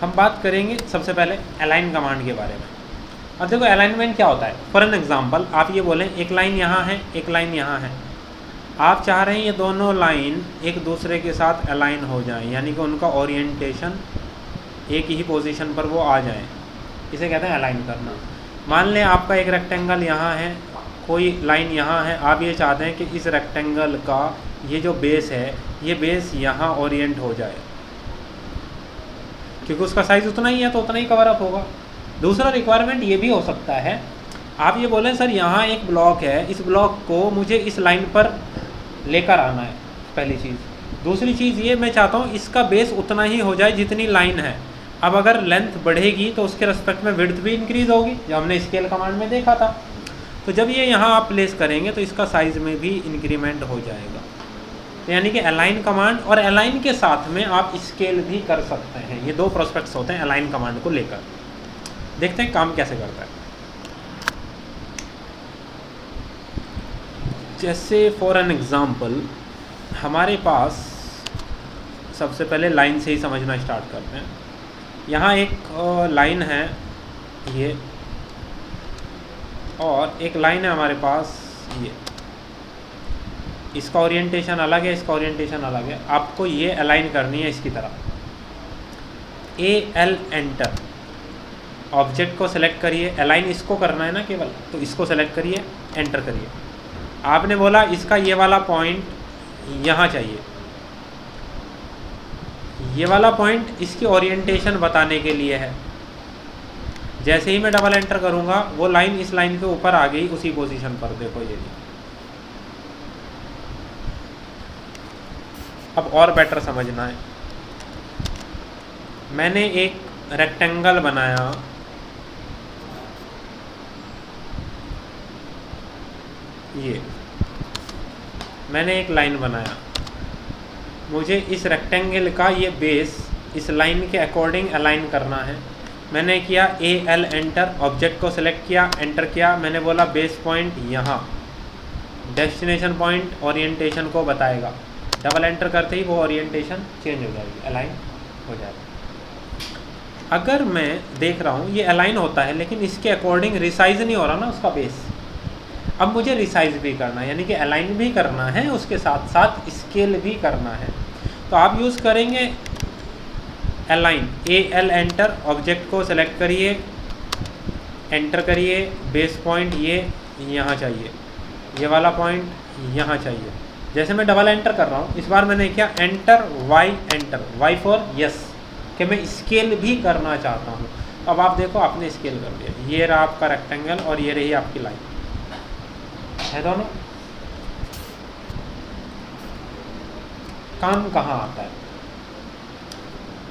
हम बात करेंगे सबसे पहले अलाइन कमांड के बारे में। अब देखो अलाइनमेंट क्या होता है। फॉर एन एग्जांपल आप ये बोलें एक लाइन यहाँ है, एक लाइन यहाँ है, आप चाह रहे हैं ये दोनों लाइन एक दूसरे के साथ अलाइन हो जाएं, यानी कि उनका ओरिएंटेशन एक ही पोजीशन पर वो आ जाएं, इसे कहते हैं अलाइन करना। मान लें आपका एक रेक्टेंगल यहाँ है, कोई लाइन यहाँ है, आप ये चाहते हैं कि इस रेक्टेंगल का ये जो बेस है, ये बेस यहाँ ओरिएंट हो जाए, क्योंकि उसका साइज़ उतना ही है तो उतना ही कवर अप होगा। दूसरा रिक्वायरमेंट ये भी हो सकता है, आप ये बोलें सर यहाँ एक ब्लॉक है, इस ब्लॉक को मुझे इस लाइन पर लेकर आना है, पहली चीज़। दूसरी चीज़ ये मैं चाहता हूँ इसका बेस उतना ही हो जाए जितनी लाइन है। अब अगर लेंथ बढ़ेगी तो उसके रिस्पेक्ट में विड्थ भी इंक्रीज़ होगी, जो हमने स्केल कमांड में देखा था। तो जब ये यहाँ आप प्लेस करेंगे तो इसका साइज़ में भी इंक्रीमेंट हो जाएगा। तो यानी कि अलाइन कमांड, और अलाइन के साथ में आप स्केल भी कर सकते हैं। ये दो प्रोस्पेक्ट्स होते हैं अलाइन कमांड को लेकर। देखते हैं काम कैसे करता है। जैसे फॉर एन एग्ज़ाम्पल हमारे पास, सबसे पहले लाइन से ही समझना स्टार्ट करते हैं। यहाँ एक लाइन है ये, और एक लाइन है हमारे पास ये, इसका ओरिएंटेशन अलग है, इसका ओरिएंटेशन अलग है। आपको ये अलाइन करनी है इसकी तरह। AL एंटर, ऑब्जेक्ट को सेलेक्ट करिए, अलाइन इसको करना है ना केवल, तो इसको सेलेक्ट करिए, एंटर करिए। आपने बोला इसका ये वाला पॉइंट यहाँ चाहिए, ये वाला पॉइंट इसकी ओरिएंटेशन बताने के लिए है। जैसे ही मैं डबल एंटर करूँगा वो लाइन इस लाइन के ऊपर आ गई उसी पोजीशन पर। देखो ये भी। अब और बेटर समझना है, मैंने एक रेक्टेंगल बनाया, ये मैंने एक लाइन बनाया, मुझे इस रेक्टेंगल का ये बेस इस लाइन के अकॉर्डिंग अलाइन करना है। मैंने किया AL एंटर, ऑब्जेक्ट को सिलेक्ट किया, एंटर किया, मैंने बोला बेस पॉइंट यहाँ, डेस्टिनेशन पॉइंट ओरिएंटेशन को बताएगा। डबल एंटर करते ही वो ओरिएंटेशन चेंज हो जाएगी, अलाइन हो जाएगा। अगर मैं देख रहा हूँ ये अलाइन होता है लेकिन इसके अकॉर्डिंग रिसाइज नहीं हो रहा ना उसका बेस, अब मुझे रिसाइज भी करना है, यानी कि अलाइन भी करना है, उसके साथ साथ स्केल भी करना है। तो आप यूज़ करेंगे अलाइन, AL एंटर, ऑब्जेक्ट को सेलेक्ट करिए, एंटर करिए, बेस पॉइंट ये यहाँ चाहिए, ये वाला पॉइंट यहाँ चाहिए। जैसे मैं डबल एंटर कर रहा हूँ, इस बार मैंने क्या enter Y enter, Y for yes, कि मैं स्केल भी करना चाहता हूँ। अब आप देखो आपने स्केल कर दिया, ये रहा आपका रेक्टेंगल और ये रही आपकी लाइन है। दोनों काम कहाँ आता है,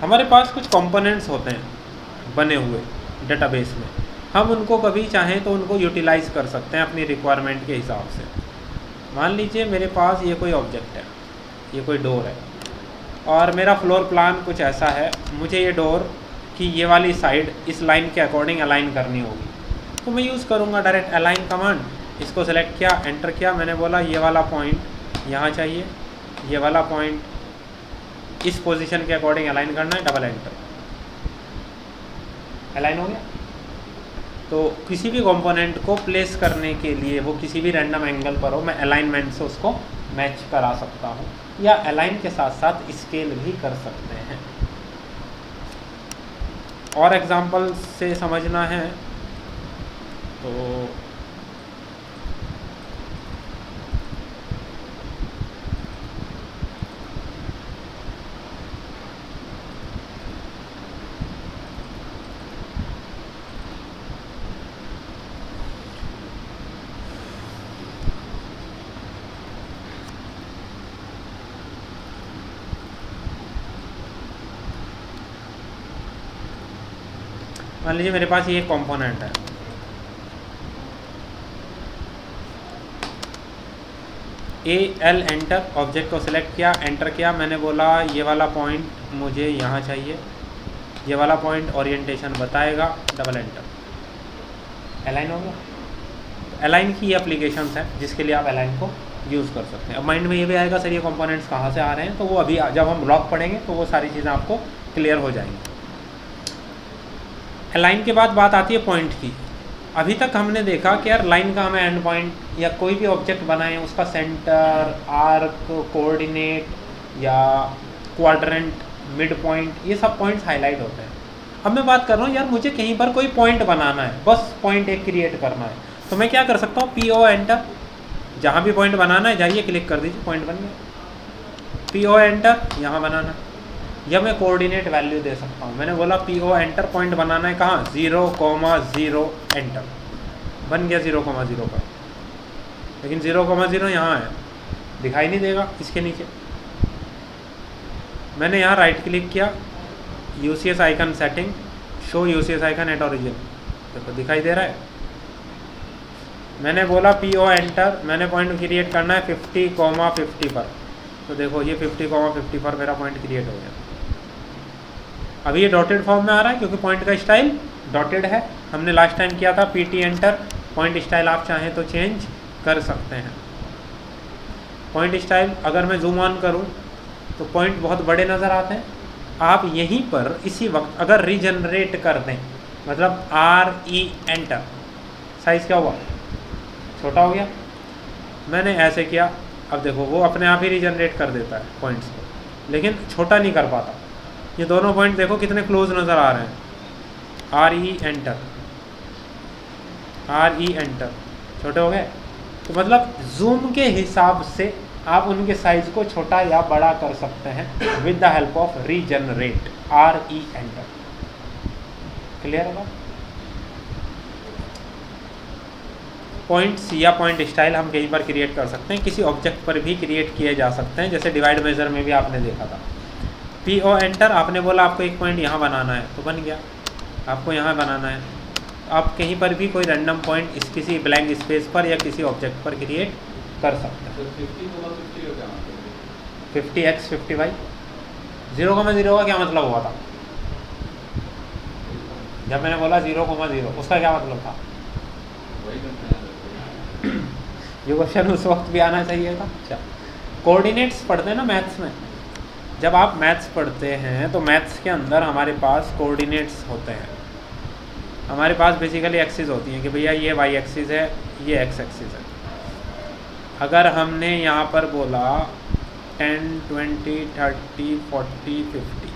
हमारे पास कुछ कंपोनेंट्स होते हैं बने हुए डेटाबेस में, हम उनको कभी चाहें तो उनको यूटिलाइज कर सकते हैं अपनी रिक्वायरमेंट के हिसाब से। मान लीजिए मेरे पास ये कोई ऑब्जेक्ट है, ये कोई डोर है, और मेरा फ्लोर प्लान कुछ ऐसा है, मुझे ये डोर की ये वाली साइड इस लाइन के अकॉर्डिंग अलाइन करनी होगी। तो मैं यूज़ करूँगा डायरेक्ट अलाइन कमांड, इसको सेलेक्ट किया, एंटर किया, मैंने बोला ये वाला पॉइंट यहाँ चाहिए, ये वाला पॉइंट इस पोजीशन के अकॉर्डिंग अलाइन करना है, डबल एंटर, अलाइन हो गया। तो किसी भी कंपोनेंट को प्लेस करने के लिए वो किसी भी रैंडम एंगल पर हो, मैं अलाइनमेंट से उसको मैच करा सकता हूँ, या अलाइन के साथ साथ स्केल भी कर सकते हैं। और एग्जांपल से समझना है तो मान लीजिए मेरे पास ये एक कंपोनेंट है, AL एंटर, ऑब्जेक्ट को सिलेक्ट किया, एंटर किया, मैंने बोला ये वाला पॉइंट मुझे यहाँ चाहिए, ये वाला पॉइंट ओरिएंटेशन बताएगा, डबल एंटर, अलाइन हो गया। अलाइन की ये एप्लीकेशंस हैं जिसके लिए आप अलाइन को यूज़ कर सकते हैं। अब माइंड में ये भी आएगा सर ये कंपोनेंट्स कहाँ से आ रहे हैं, तो वो अभी जब हम ब्लॉक पढ़ेंगे तो वो सारी चीज़ें आपको क्लियर हो जाएंगी। लाइन के बाद बात आती है पॉइंट की। अभी तक हमने देखा कि यार लाइन का हमें एंड पॉइंट या कोई भी ऑब्जेक्ट बनाए उसका सेंटर, आर्क, कोऑर्डिनेट या क्वाड्रेंट, मिड पॉइंट, ये सब पॉइंट्स हाईलाइट होते हैं। अब मैं बात कर रहा हूँ यार मुझे कहीं पर कोई पॉइंट बनाना है, बस पॉइंट एक क्रिएट करना है, तो मैं क्या कर सकता हूँ, PO एंटर, जहाँ भी पॉइंट बनाना है जाइए क्लिक कर दीजिए, पॉइंट बन गया। PO एंटर यहाँ बनाना है, या मैं कोऑर्डिनेट वैल्यू दे सकता हूँ। मैंने बोला PO एंटर, पॉइंट बनाना है कहाँ, 0,0 एंटर, बन गया 0,0 पर। लेकिन 0,0 यहाँ है, दिखाई नहीं देगा इसके नीचे। मैंने यहाँ राइट क्लिक किया, UCS icon setting, show UCS icon at origin, देखो दिखाई दे रहा है। मैंने बोला PO एंटर, मैंने पॉइंट क्रिएट करना है 50,50 पर, तो देखो ये 50,50 पर मेरा पॉइंट क्रिएट हो गया। अभी ये डॉटेड फॉर्म में आ रहा है क्योंकि पॉइंट का स्टाइल डॉटेड है। हमने लास्ट टाइम किया था PT एंटर, पॉइंट स्टाइल आप चाहें तो चेंज कर सकते हैं। पॉइंट स्टाइल अगर मैं जूम ऑन करूं तो पॉइंट बहुत बड़े नज़र आते हैं। आप यहीं पर इसी वक्त अगर रीजनरेट कर दें, मतलब RE एंटर, साइज़ क्या हुआ, छोटा हो गया। मैंने ऐसे किया, अब देखो वो अपने आप ही रीजनरेट कर देता है पॉइंट्स को, लेकिन छोटा नहीं कर पाता। ये दोनों पॉइंट देखो कितने क्लोज नज़र आ रहे हैं। RE एंटर, RE एंटर, छोटे हो गए। तो मतलब जूम के हिसाब से आप उनके साइज को छोटा या बड़ा कर सकते हैं with the help of regenerate, RE enter. Clear होगा। पॉइंट्स या पॉइंट स्टाइल हम कहीं पर क्रिएट कर सकते हैं, किसी ऑब्जेक्ट पर भी क्रिएट किए जा सकते हैं, जैसे डिवाइड मेजर में भी आपने देखा था। PO एंटर, आपने बोला आपको एक पॉइंट यहाँ बनाना है तो बन गया, आपको यहाँ बनाना है। आप कहीं पर भी कोई रैंडम पॉइंट इस किसी ब्लैंक स्पेस पर या किसी ऑब्जेक्ट पर क्रिएट कर सकते हैं। 50x 50y, 0,0 का क्या मतलब हुआ था जब मैंने बोला 0,0, उसका क्या मतलब था? ये क्वेश्चन उस वक्त भी आना चाहिए था। अच्छा, कोऑर्डिनेट्स पढ़ते हैं ना मैथ्स में, जब आप मैथ्स पढ़ते हैं तो मैथ्स के अंदर हमारे पास कोऑर्डिनेट्स होते हैं। हमारे पास बेसिकली एक्सिस होती हैं कि भैया ये y एक्सिस है, ये x एक्सिस है। अगर हमने यहाँ पर बोला 10, 20, 30, 40, 50,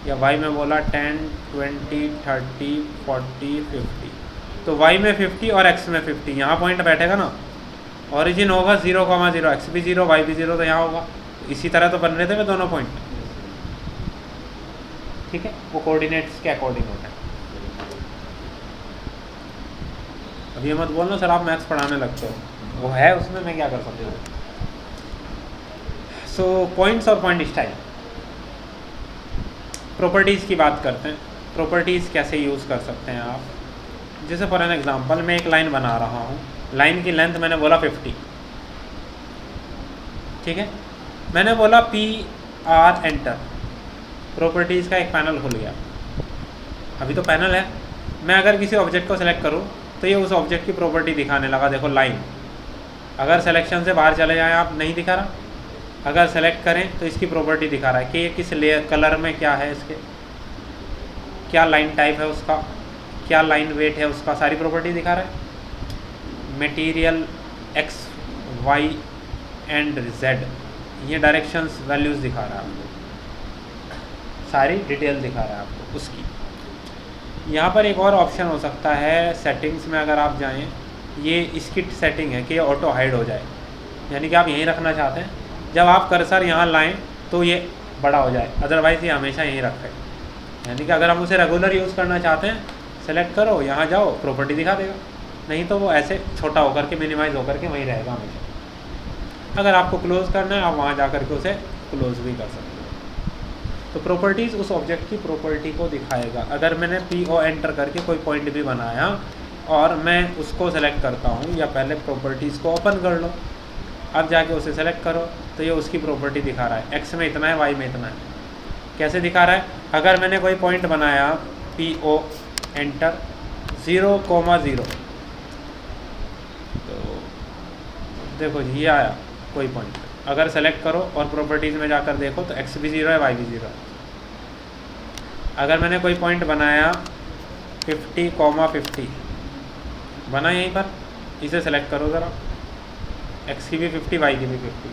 या y में बोला 10, 20, 30, 40, 50, तो y में 50 और x में 50, यहाँ पॉइंट बैठेगा ना। ओरिजिन होगा 0,0, x भी 0, y भी 0, तो यहाँ होगा। इसी तरह तो बन रहे थे वे दोनों पॉइंट, ठीक है। वो कोऑर्डिनेट्स के अकॉर्डिंग होता है। अब ये मत बोलना सर आप मैथ्स पढ़ाने लगते हो, वो है उसमें, मैं क्या कर सकती हूँ। सो पॉइंट्स और पॉइंट स्टाइल। प्रॉपर्टीज़ की बात करते हैं। प्रॉपर्टीज़ कैसे यूज़ कर सकते हैं आप, जैसे फॉर एन एग्जांपल मैं एक लाइन बना रहा हूँ, लाइन की लेंथ मैंने बोला 50, ठीक है। मैंने बोला PR एंटर, प्रॉपर्टीज़ का एक पैनल खुल गया। अभी तो पैनल है, मैं अगर किसी ऑब्जेक्ट को सेलेक्ट करूँ तो ये उस ऑब्जेक्ट की प्रॉपर्टी दिखाने लगा। देखो लाइन, अगर सिलेक्शन से बाहर चले जाएं आप नहीं दिखा रहा, अगर सेलेक्ट करें तो इसकी प्रॉपर्टी दिखा रहा है कि ये किस लेयर कलर में क्या है, इसके क्या लाइन टाइप है उसका, क्या लाइन वेट है उसका, सारी प्रॉपर्टी दिखा रहा है। Material X, Y and Z, ये डायरेक्शंस वैल्यूज़ दिखा रहा है आपको, सारी डिटेल दिखा रहा है आपको उसकी। यहाँ पर एक और ऑप्शन हो सकता है, सेटिंग्स में अगर आप जाएं, ये इसकी सेटिंग है कि ये ऑटो हाइड हो जाए, यानी कि आप यहीं रखना चाहते हैं, जब आप कर्सर यहाँ लाएं तो ये बड़ा हो जाए, अदरवाइज़ ये हमेशा यहीं रखें। यानी कि अगर हम उसे रेगुलर यूज़ करना चाहते हैं, सेलेक्ट करो, यहाँ जाओ, प्रॉपर्टी दिखा देगा, नहीं तो वो ऐसे छोटा होकर के मिनिमाइज़ होकर के वहीं रहेगा हमेशा। अगर आपको क्लोज़ करना है आप वहाँ जा कर के उसे क्लोज़ भी कर सकते हो। तो प्रॉपर्टीज़ उस ऑब्जेक्ट की प्रॉपर्टी को दिखाएगा। अगर मैंने PO एंटर करके कोई पॉइंट भी बनाया और मैं उसको सेलेक्ट करता हूँ, या पहले प्रॉपर्टीज़ को ओपन कर लो, अब जाके उसे सेलेक्ट करो, तो ये उसकी प्रॉपर्टी दिखा रहा है, x में इतना है, y में इतना है। कैसे दिखा रहा है? अगर मैंने कोई पॉइंट बनाया PO एंटर 0,0, तो देखो जी ये आया कोई पॉइंट। अगर सेलेक्ट करो और प्रॉपर्टीज़ में जाकर देखो तो x भी 0 है, y भी 0 है। अगर मैंने कोई पॉइंट बनाया 50,50 बना यहीं पर, इसे सेलेक्ट करो ज़रा, x की भी 50, y की भी 50,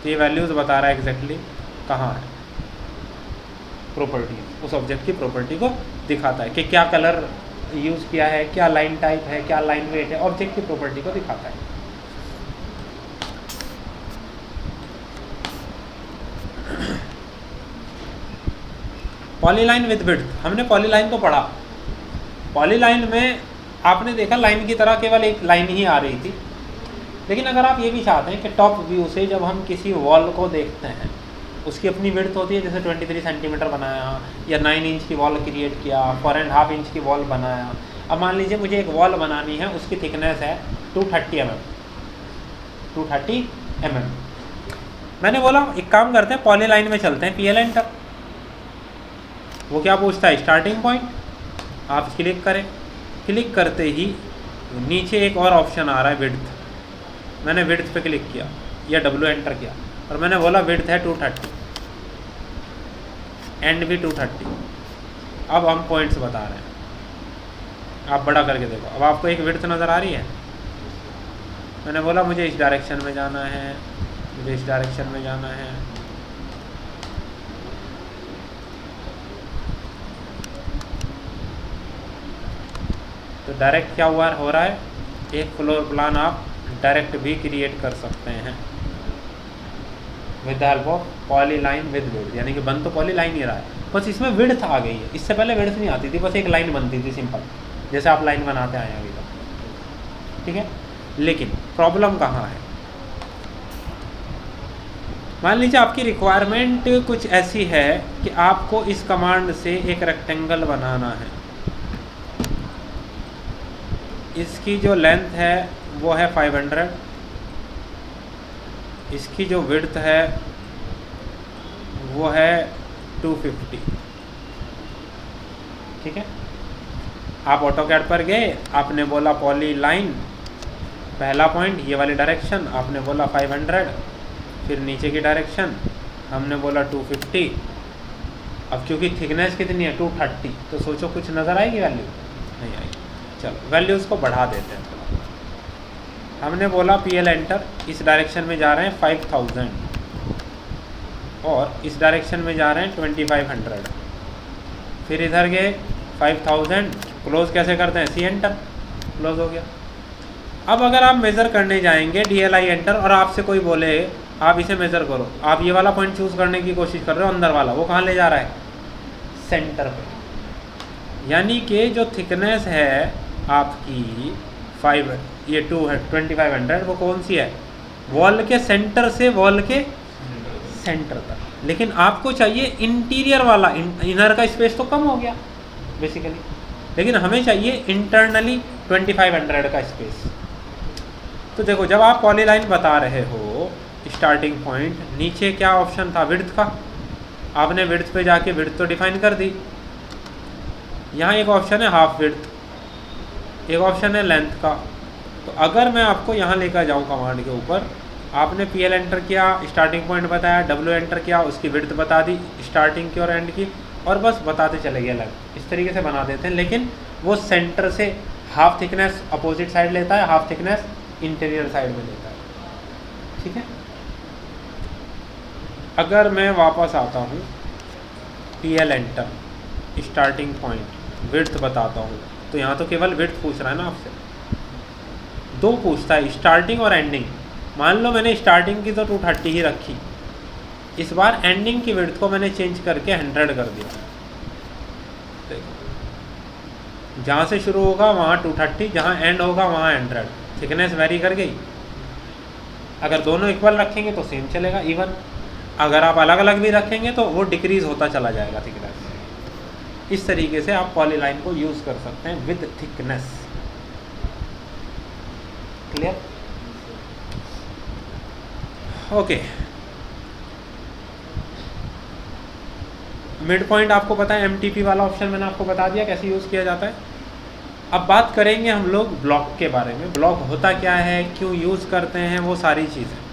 तो ये वैल्यूज़ बता रहा है एग्जैक्टली कहाँ है, प्रॉपर्टी, उस ऑब्जेक्ट की प्रॉपर्टी को दिखाता है कि क्या कलर यूज़ किया है, क्या लाइन टाइप है, क्या लाइन वेट है, ऑब्जेक्ट की प्रॉपर्टी को दिखाता है। पॉलीलाइन विद विड्थ, हमने पॉलीलाइन तो पढ़ा। पॉलीलाइन में आपने देखा लाइन की तरह केवल एक लाइन ही आ रही थी, लेकिन अगर आप ये भी चाहते हैं कि टॉप व्यू से जब हम किसी वॉल को देखते हैं, उसकी अपनी विड्थ होती है, जैसे 23 सेंटीमीटर बनाया या 9 इंच की वॉल क्रिएट किया, 4.5 इंच की वॉल बनाया। अब मान लीजिए मुझे एक वॉल बनानी है, उसकी थिकनेस है 230 mm। मैंने बोला एक काम करते हैं, पॉलीलाइन में चलते हैं, PL एंटर। वो क्या पूछता है, स्टार्टिंग पॉइंट। आप क्लिक करें, क्लिक करते ही नीचे एक और ऑप्शन आ रहा है विड्थ, मैंने विड्थ पे क्लिक किया या W एंटर किया और मैंने बोला विड्थ है 230, एंड भी 230। अब हम पॉइंट्स बता रहे हैं, आप बड़ा करके देखो, अब आपको एक विड्थ नज़र आ रही है। मैंने बोला मुझे इस डायरेक्शन में जाना है, मुझे इस डायरेक्शन में जाना है, तो डायरेक्ट क्या हुआ हो रहा है, एक फ्लोर प्लान आप डायरेक्ट भी क्रिएट कर सकते हैं with the help of polyline with width, यानी कि बन तो पॉलीलाइन ही रहा है, बस इसमें विड्थ आ गई है। इससे पहले विड्थ नहीं आती थी, बस एक लाइन बनती थी सिंपल, जैसे आप लाइन बनाते आए हैं अभी तक, ठीक है। लेकिन प्रॉब्लम कहाँ है, मान लीजिए आपकी रिक्वायरमेंट कुछ ऐसी है कि आपको इस कमांड से एक रेक्टेंगल बनाना है, इसकी जो लेंथ है वो है 500, इसकी जो विड्थ है वो है 250, ठीक है। आप ऑटोकैड पर गए, आपने बोला पॉलीलाइन, पहला पॉइंट ये वाली डायरेक्शन, आपने बोला 500, फिर नीचे की डायरेक्शन हमने बोला 250। अब क्योंकि थिकनेस कितनी है 230, तो सोचो कुछ नज़र आएगी वैल्यू, नहीं आएगी। चलो वैल्यूज़ को बढ़ा देते हैं थोड़ा। हमने बोला PL एंटर, इस डायरेक्शन में जा रहे हैं 5000 और इस डायरेक्शन में जा रहे हैं 2500, फिर इधर गए 5000, क्लोज कैसे करते हैं, C एंटर, क्लोज हो गया। अब अगर आप मेज़र करने जाएंगे DLI एंटर और आपसे कोई बोले आप इसे मेज़र करो, आप ये वाला पॉइंट चूज़ करने की कोशिश कर रहे हो, अंदर वाला, वो कहाँ ले जा रहा है, सेंटर पे। यानी कि जो थिकनेस है आपकी 2500, वो कौन सी है, वॉल के सेंटर से वॉल के सेंटर तक। लेकिन आपको चाहिए इंटीरियर वाला, इनर का स्पेस तो कम हो गया बेसिकली, लेकिन हमें चाहिए इंटरनली 2500 का स्पेस। तो देखो जब आप पॉलीलाइन बता रहे हो, स्टार्टिंग पॉइंट, नीचे क्या ऑप्शन था, विड्थ का, आपने विड्थ पे जाके विड्थ तो डिफाइन कर दी। यहाँ एक ऑप्शन है हाफ विड्थ, एक ऑप्शन है लेंथ का। तो अगर मैं आपको यहाँ लेकर जाऊँ कमांड के ऊपर, आपने PL एंटर किया, स्टार्टिंग पॉइंट बताया, W एंटर किया, उसकी विड्थ बता दी स्टार्टिंग की और एंड की, और बस बताते चले गए अलग। इस तरीके से बना देते हैं, लेकिन वो सेंटर से हाफ थिकनेस अपोजिट साइड लेता है, हाफ थिकनेस इंटीरियर साइड में लेता है, ठीक है। अगर मैं वापस आता हूँ, PL enter, starting point, width बताता हूँ, तो यहाँ तो केवल विड्थ पूछ रहा है ना आपसे, दो पूछता है, स्टार्टिंग और एंडिंग। मान लो मैंने स्टार्टिंग की तो 230 ही रखी, इस बार एंडिंग की विड्थ को मैंने चेंज करके 100 कर दिया। देखो जहाँ से शुरू होगा वहाँ 230, जहाँ एंड होगा वहाँ 100, थिकनेस वेरी कर गई। अगर दोनों इक्वल रखेंगे तो सेम चलेगा, इवन। अगर आप अलग अलग भी रखेंगे तो वो डिक्रीज होता चला जाएगा थिकनेस। इस तरीके से आप पॉलीलाइन को यूज़ कर सकते हैं with thickness. Clear? Okay. Mid point आपको पता है, MTP वाला ऑप्शन मैंने आपको बता दिया कैसे यूज़ किया जाता है। अब बात करेंगे हम लोग ब्लॉक के बारे में। ब्लॉक होता क्या है, क्यों यूज़ करते हैं, वो सारी चीज़ें।